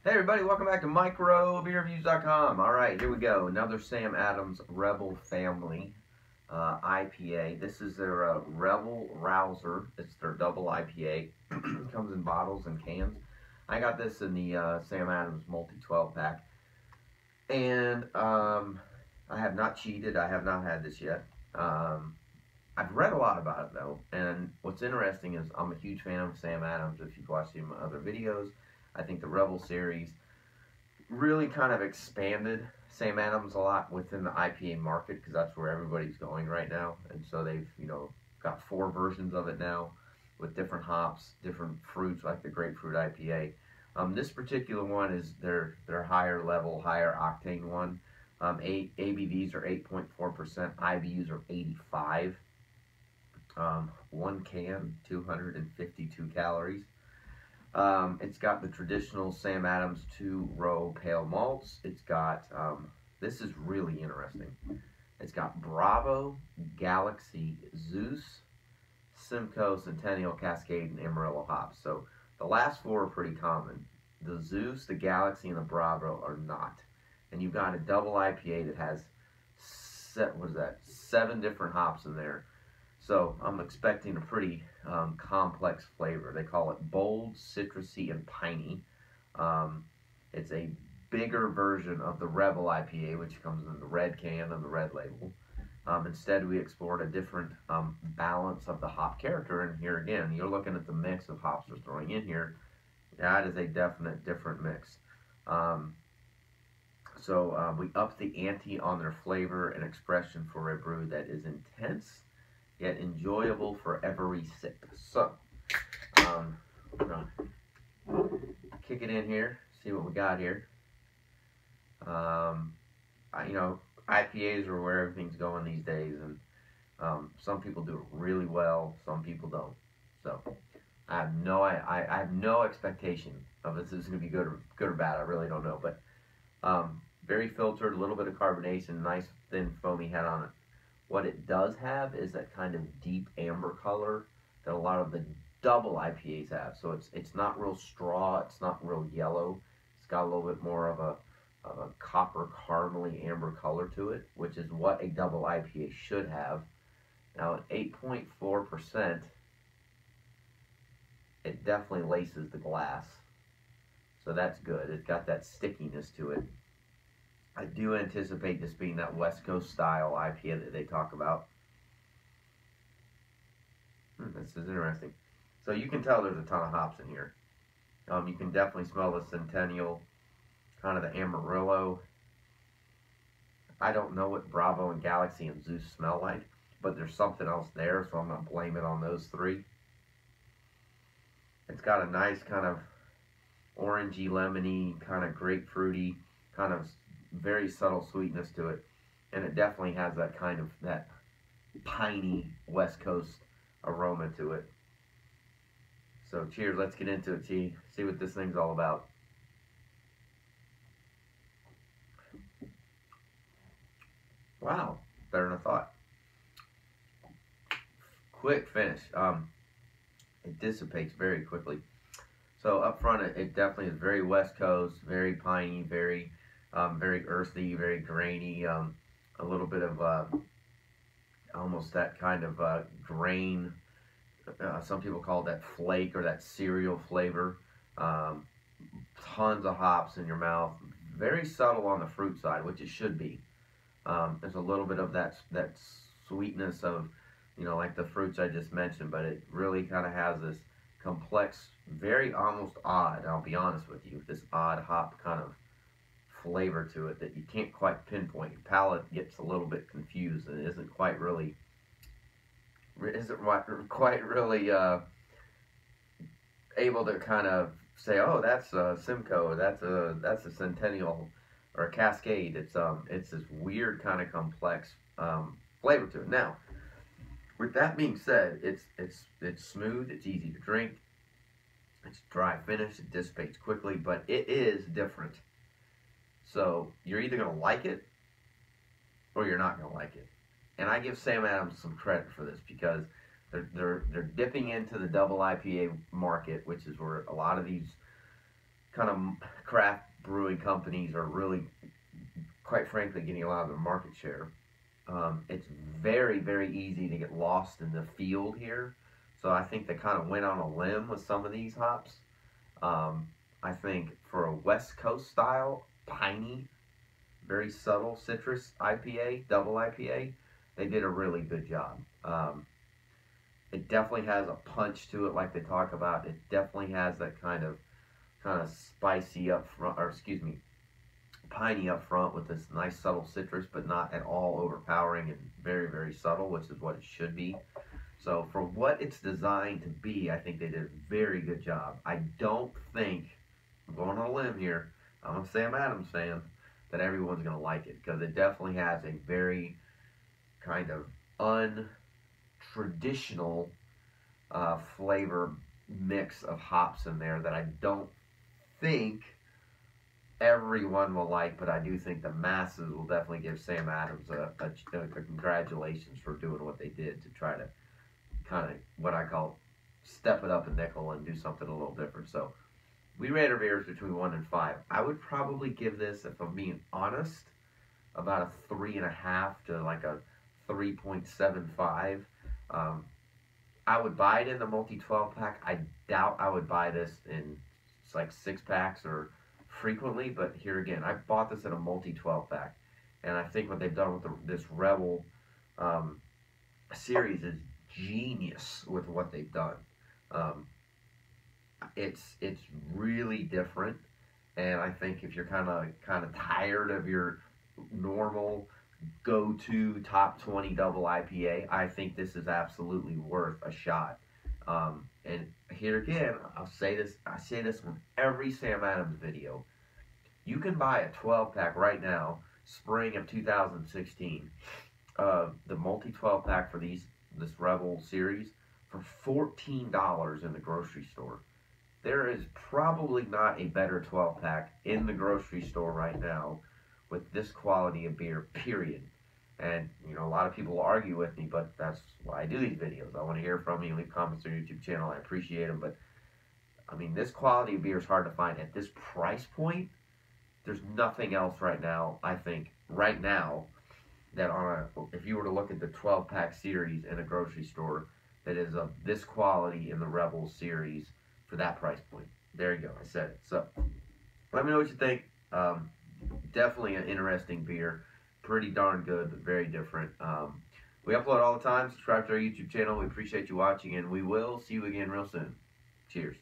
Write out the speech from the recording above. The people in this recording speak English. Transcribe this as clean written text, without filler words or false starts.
Hey everybody, welcome back to microbeerreviews.com. Alright, here we go. Another Sam Adams Rebel Family IPA. This is their Rebel Rouser. It's their double IPA. Comes in bottles and cans. I got this in the Sam Adams multi-12 pack. And I have not cheated. I have not had this yet. I've read a lot about it though. And what's interesting is I'm a huge fan of Sam Adams. If you've watched some other videos, I think the Rebel series really kind of expanded Sam Adams a lot within the IPA market because that's where everybody's going right now. And so they've, got 4 versions of it now with different hops, different fruits like the grapefruit IPA. This particular one is their higher level, higher octane one. ABVs are 8.4%, IBUs are 85. One can, 252 calories. It's got the traditional Sam Adams 2-row pale malts. It's got, this is really interesting. It's got Bravo, Galaxy, Zeus, Simcoe, Centennial, Cascade, and Amarillo hops. So the last 4 are pretty common. The Zeus, the Galaxy, and the Bravo are not. And you've got a double IPA that has, 7 different hops in there. So I'm expecting a pretty complex flavor. They call it bold, citrusy, and piney. It's a bigger version of the Rebel IPA, which comes in the red can and the red label. Instead, we explored a different balance of the hop character. And here again, you're looking at the mix of hops we're throwing in here. That is a definite different mix. We upped the ante on their flavor and expression for a brew that is intense, yet enjoyable for every sip. So, I'm gonna kick it in here, see what we got here. IPAs are where everything's going these days, and some people do it really well, some people don't. So, I have no expectation of if this is going to be good or bad. I really don't know, but very filtered, a little bit of carbonation, nice thin foamy head on it. What it does have is that kind of deep amber color that a lot of the double IPAs have. So it's not real straw, it's not real yellow. It's got a little bit more of a copper caramely amber color to it, which is what a double IPA should have. Now at 8.4%, it definitely laces the glass. So that's good. It's got that stickiness to it. I do anticipate this being that West Coast style IPA that they talk about. This is interesting. So you can tell there's a ton of hops in here. You can definitely smell the Centennial, kind of the Amarillo. I don't know what Bravo and Galaxy and Zeus smell like, but there's something else there, so I'm going to blame it on those 3. It's got a nice kind of orangey, lemony, kind of grapefruity, kind of very subtle sweetness to it, and it definitely has that kind of that piney West Coast aroma to it. So cheers, let's get into it, see what this thing's all about. Wow, better than I thought. Quick finish. It dissipates very quickly. So up front, it definitely is very West Coast, very piney, very earthy, very grainy, a little bit of almost that kind of grain. Some people call it that flake or that cereal flavor. Tons of hops in your mouth. Very subtle on the fruit side, which it should be. There's a little bit of that sweetness of, like the fruits I just mentioned, but it really kind of has this complex, very almost odd, I'll be honest with you, this odd hop kind of flavor to it that you can't quite pinpoint. Your palate gets a little bit confused and isn't quite really able to kind of say, oh, that's a Simcoe, that's a Centennial or a Cascade. It's this weird kind of complex flavor to it. Now, with that being said, it's smooth, it's easy to drink, it's dry finish, it dissipates quickly, but it is different. So you're either going to like it or you're not going to like it. And I give Sam Adams some credit for this because they're dipping into the double IPA market, which is where a lot of these kind of craft brewing companies are really, quite frankly, getting a lot of the market share. It's very, very easy to get lost in the field here. So I think they kind of went on a limb with some of these hops. I think for a West Coast style, piney, very subtle citrus IPA, double IPA, they did a really good job. It definitely has a punch to it, like they talk about. It definitely has that kind of spicy up front, or excuse me, piney up front with this nice subtle citrus, but not at all overpowering and very, very subtle, which is what it should be. So for what it's designed to be, I think they did a very good job. I don't think, I'm going on a limb here, I'm a Sam Adams fan, that everyone's going to like it, because it definitely has a very kind of untraditional flavor mix of hops in there that I don't think everyone will like, but I do think the masses will definitely give Sam Adams a congratulations for doing what they did to try to kind of, what I call, step it up a nickel and do something a little different. So we rate our beers between 1 and 5. I would probably give this, if I'm being honest, about a 3.5 to like a 3.75. I would buy it in the multi 12 pack. I doubt I would buy this in like 6 packs or frequently, but here again, I bought this in a multi 12 pack, and I think what they've done with this Rebel series is genius with what they've done. It's really different, and I think if you're kind of tired of your normal go-to top 20 double IPA, I think this is absolutely worth a shot. And here again, I say this in every Sam Adams video. You can buy a 12-pack right now, spring of 2016, the multi 12-pack for this Rebel series for $14 in the grocery store. There is probably not a better 12-pack in the grocery store right now with this quality of beer, period. And, you know, a lot of people will argue with me, but that's why I do these videos. I want to hear from you. Leave comments on your YouTube channel. I appreciate them. But, I mean, this quality of beer is hard to find. At this price point, there's nothing else right now, I think, right now, that if you were to look at the 12-pack series in a grocery store that is of this quality in the Rebel series for that price point. There you go. I said it. So, let me know what you think. Definitely an interesting beer. Pretty darn good, but very different. We upload all the time. Subscribe to our YouTube channel. We appreciate you watching, and we will see you again real soon. Cheers.